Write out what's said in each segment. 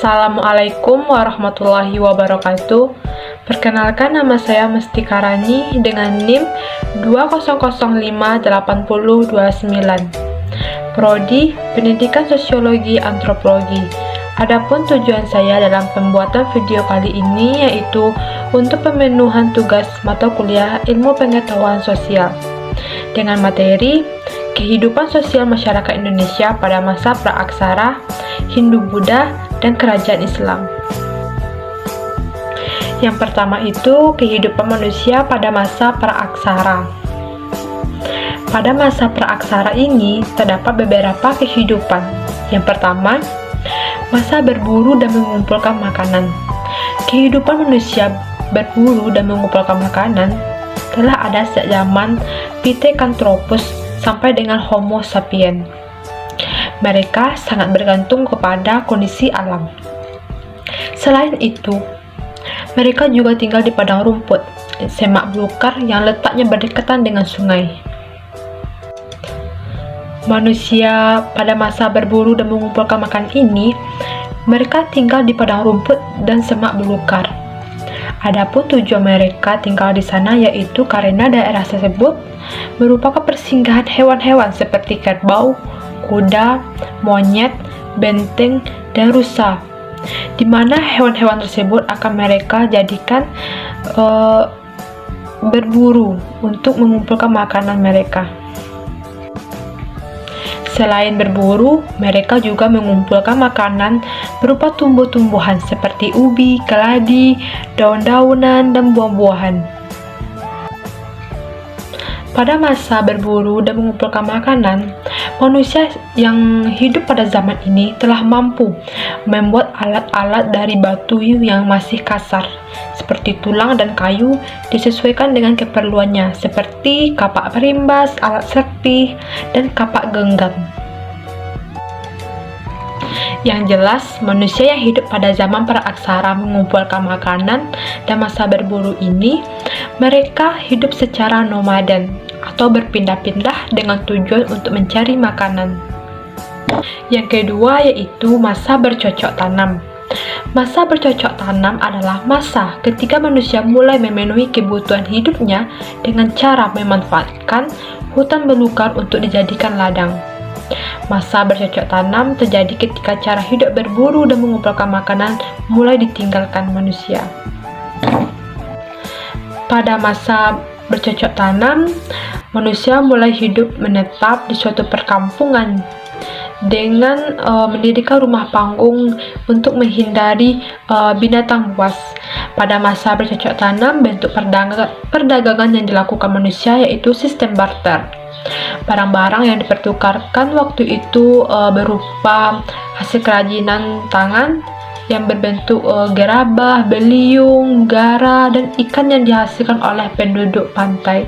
Assalamualaikum warahmatullahi wabarakatuh. Perkenalkan, nama saya Mestika Rani dengan NIM 20058029. Prodi Pendidikan Sosiologi Antropologi. Adapun tujuan saya dalam pembuatan video kali ini yaitu untuk pemenuhan tugas mata kuliah Ilmu Pengetahuan Sosial dengan materi kehidupan sosial masyarakat Indonesia pada masa praaksara, Hindu-Buddha, dan Kerajaan Islam. Yang pertama itu kehidupan manusia pada masa praaksara. Pada masa praaksara ini terdapat beberapa kehidupan. Yang pertama, masa berburu dan mengumpulkan makanan. Kehidupan manusia berburu dan mengumpulkan makanan telah ada sejak zaman Pithecanthropus sampai dengan Homo sapiens. Mereka sangat bergantung kepada kondisi alam. Selain itu, mereka juga tinggal di padang rumput, semak belukar yang letaknya berdekatan dengan sungai. Manusia pada masa berburu dan mengumpulkan makan ini, mereka tinggal di padang rumput dan semak belukar. Adapun tujuan mereka tinggal di sana yaitu karena daerah tersebut merupakan persinggahan hewan-hewan seperti kerbau, kuda, monyet, benteng, dan rusa, di mana hewan-hewan tersebut akan mereka jadikan berburu untuk mengumpulkan makanan mereka. Selain berburu, mereka juga mengumpulkan makanan berupa tumbuh-tumbuhan seperti ubi, keladi, daun-daunan, dan buah-buahan. Pada masa berburu dan mengumpulkan makanan, manusia yang hidup pada zaman ini telah mampu membuat alat-alat dari batu yang masih kasar, seperti tulang dan kayu, disesuaikan dengan keperluannya, seperti kapak perimbas, alat serpih, dan kapak genggam. Yang jelas, manusia yang hidup pada zaman praaksara mengumpulkan makanan dan masa berburu ini, mereka hidup secara nomaden atau berpindah-pindah dengan tujuan untuk mencari makanan. Yang kedua yaitu masa bercocok tanam. Masa bercocok tanam adalah masa ketika manusia mulai memenuhi kebutuhan hidupnya dengan cara memanfaatkan hutan belukar untuk dijadikan ladang. Masa bercocok tanam terjadi ketika cara hidup berburu dan mengumpulkan makanan mulai ditinggalkan manusia. Pada masa bercocok tanam, manusia mulai hidup menetap di suatu perkampungan dengan mendirikan rumah panggung untuk menghindari binatang buas. Pada masa bercocok tanam, bentuk perdagangan yang dilakukan manusia yaitu sistem barter. Barang-barang yang dipertukarkan waktu itu berupa hasil kerajinan tangan yang berbentuk gerabah, beliung, gara, dan ikan yang dihasilkan oleh penduduk pantai.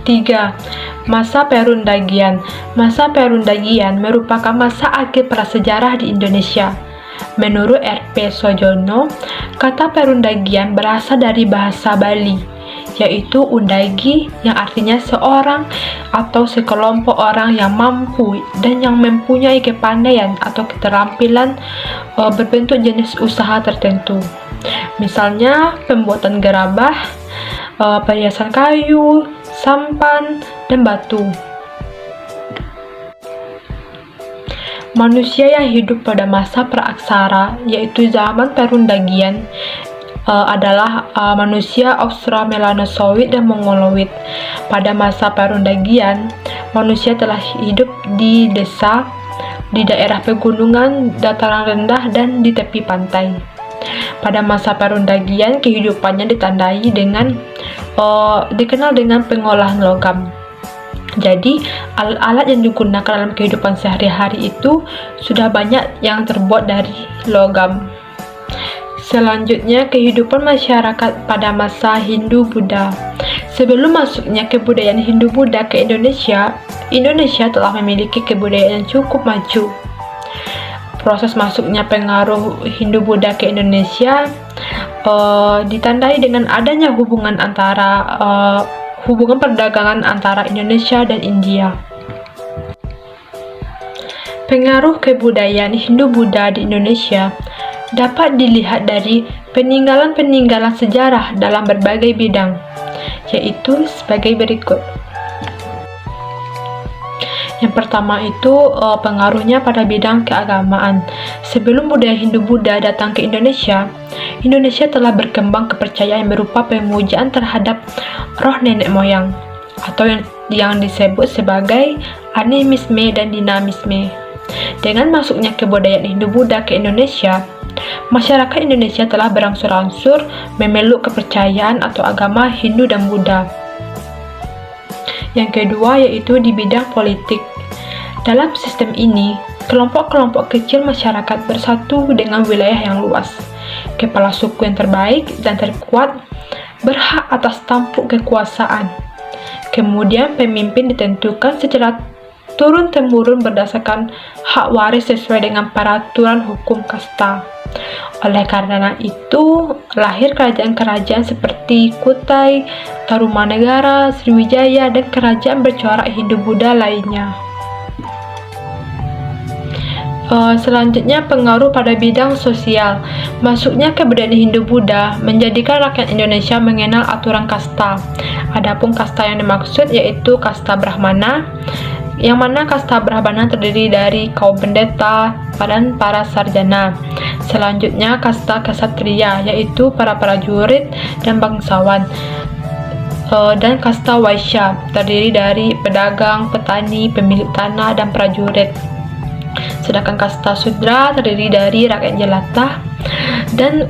3. Masa Perundagian. Masa Perundagian merupakan masa akhir prasejarah di Indonesia. Menurut R.P. Soejono, kata Perundagian berasal dari bahasa Bali, yaitu undagi, yang artinya seorang atau sekelompok orang yang mampu dan yang mempunyai kepandaian atau keterampilan berbentuk jenis usaha tertentu. Misalnya pembuatan gerabah, perhiasan kayu, sampan, dan batu. Manusia yang hidup pada masa praaksara, yaitu zaman Perundagian, adalah manusia Australopithecus dan Mongoloid. Pada masa Perundagian, manusia telah hidup di desa, di daerah pegunungan, dataran rendah, dan di tepi pantai. Pada masa Perundagian, kehidupannya ditandai dengan dikenal dengan pengolahan logam. Jadi, alat-alat yang digunakan dalam kehidupan sehari-hari itu sudah banyak yang terbuat dari logam. Selanjutnya, kehidupan masyarakat pada masa Hindu-Buddha. Sebelum masuknya kebudayaan Hindu-Buddha ke Indonesia, Indonesia telah memiliki kebudayaan yang cukup maju. Proses masuknya pengaruh Hindu-Buddha ke Indonesia ditandai dengan adanya hubungan perdagangan antara Indonesia dan India. Pengaruh kebudayaan Hindu-Buddha di Indonesia dapat dilihat dari peninggalan-peninggalan sejarah dalam berbagai bidang, yaitu sebagai berikut. Yang pertama itu pengaruhnya pada bidang keagamaan. Sebelum budaya Hindu-Buddha datang ke Indonesia, Indonesia telah berkembang kepercayaan berupa pemujaan terhadap roh nenek moyang, atau yang disebut sebagai animisme dan dinamisme. Dengan masuknya kebudayaan Hindu-Buddha ke Indonesia, masyarakat Indonesia telah berangsur-angsur memeluk kepercayaan atau agama Hindu dan Buddha. Yang kedua yaitu di bidang politik. Dalam sistem ini, kelompok-kelompok kecil masyarakat bersatu dengan wilayah yang luas. Kepala suku yang terbaik dan terkuat berhak atas tampuk kekuasaan. Kemudian pemimpin ditentukan secara turun-temurun berdasarkan hak waris sesuai dengan peraturan hukum kasta. Oleh karena itu, lahir kerajaan-kerajaan seperti Kutai, Tarumanegara, Sriwijaya, dan kerajaan bercorak Hindu-Buddha lainnya. Selanjutnya, pengaruh pada bidang sosial. Masuknya kebudayaan Hindu-Buddha menjadikan rakyat Indonesia mengenal aturan kasta. Adapun kasta yang dimaksud yaitu kasta Brahmana, yang mana kasta Brahmana terdiri dari kaum pendeta dan para sarjana. Selanjutnya, kasta Ksatria, yaitu para prajurit dan bangsawan. Dan kasta Waisya, terdiri dari pedagang, petani, pemilik tanah, dan prajurit. Sedangkan kasta Sudra terdiri dari rakyat jelata dan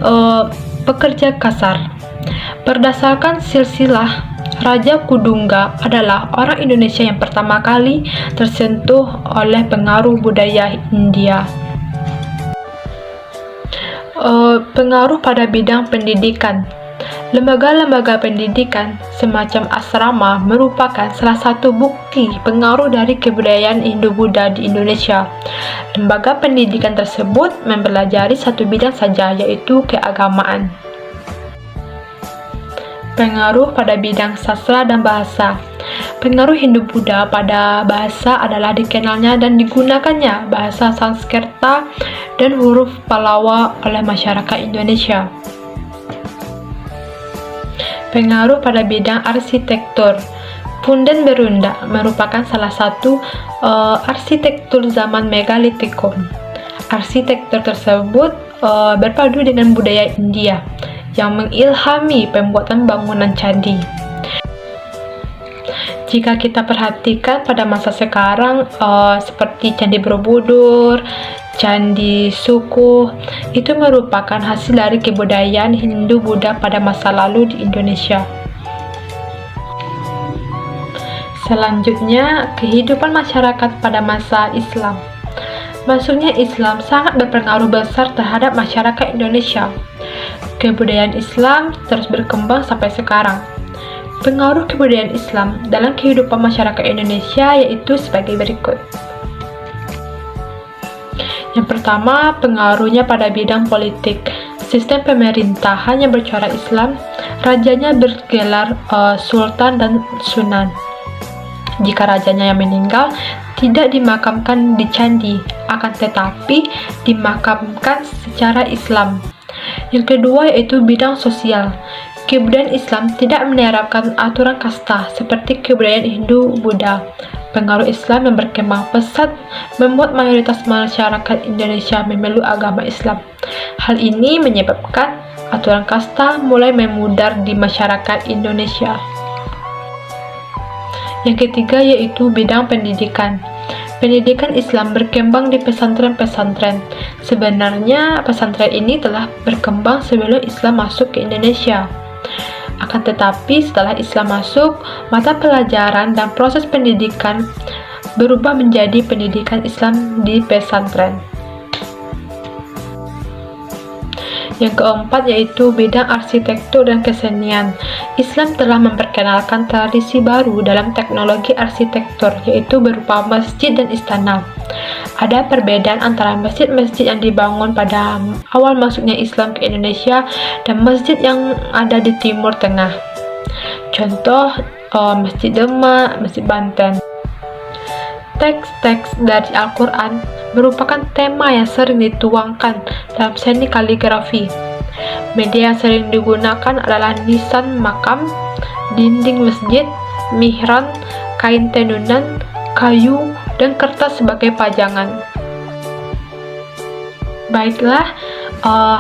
pekerja kasar. Berdasarkan silsilah, Raja Kudungga adalah orang Indonesia yang pertama kali tersentuh oleh pengaruh budaya India. Pengaruh pada bidang pendidikan. Lembaga-lembaga pendidikan semacam asrama merupakan salah satu bukti pengaruh dari kebudayaan Hindu-Buddha di Indonesia. Lembaga pendidikan tersebut mempelajari satu bidang saja, yaitu keagamaan. Pengaruh pada bidang sastra dan bahasa. Pengaruh Hindu-Buddha pada bahasa adalah dikenalnya dan digunakannya bahasa Sanskerta dan huruf Pallawa oleh masyarakat Indonesia. Pengaruh pada bidang arsitektur. Punden Berunda merupakan salah satu arsitektur zaman Megalitikum. Arsitektur tersebut berpadu dengan budaya India yang mengilhami pembuatan bangunan candi. Jika kita perhatikan pada masa sekarang, seperti Candi Borobudur, Candi Sukuh, itu merupakan hasil dari kebudayaan Hindu-Buddha pada masa lalu di Indonesia. Selanjutnya, kehidupan masyarakat pada masa Islam. Masuknya Islam sangat berpengaruh besar terhadap masyarakat Indonesia. Kebudayaan Islam terus berkembang sampai sekarang. Pengaruh kebudayaan Islam dalam kehidupan masyarakat Indonesia yaitu sebagai berikut. Yang pertama, pengaruhnya pada bidang politik. Sistem pemerintahan yang bercorak Islam, rajanya bergelar sultan dan sunan. Jika rajanya yang meninggal, tidak dimakamkan di candi, akan tetapi dimakamkan secara Islam. Yang kedua yaitu bidang sosial. Kebudayaan Islam tidak menerapkan aturan kasta seperti kebudayaan Hindu-Buddha. Pengaruh Islam yang berkembang pesat membuat mayoritas masyarakat Indonesia memeluk agama Islam. Hal ini menyebabkan aturan kasta mulai memudar di masyarakat Indonesia. Yang ketiga yaitu bidang pendidikan. Pendidikan Islam berkembang di pesantren-pesantren. Sebenarnya pesantren ini telah berkembang sebelum Islam masuk ke Indonesia. Akan tetapi setelah Islam masuk, mata pelajaran dan proses pendidikan berubah menjadi pendidikan Islam di pesantren. Yang keempat yaitu bidang arsitektur dan kesenian. Islam telah memperkenalkan tradisi baru dalam teknologi arsitektur, yaitu berupa masjid dan istana. Ada perbedaan antara masjid-masjid yang dibangun pada awal masuknya Islam ke Indonesia dan masjid yang ada di Timur Tengah. Contoh, Masjid Demak, Masjid Banten. Teks-teks dari Al-Quran merupakan tema yang sering dituangkan dalam seni kaligrafi. Media yang sering digunakan adalah nisan makam, dinding masjid, mihrab, kain tenunan, kayu, dan kertas sebagai pajangan. Baiklah,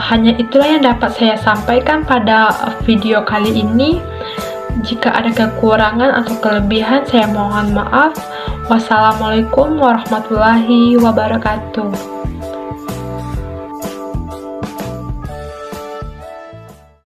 hanya itulah yang dapat saya sampaikan pada video kali ini. Jika ada kekurangan atau kelebihan, saya mohon maaf. Wassalamualaikum warahmatullahi wabarakatuh.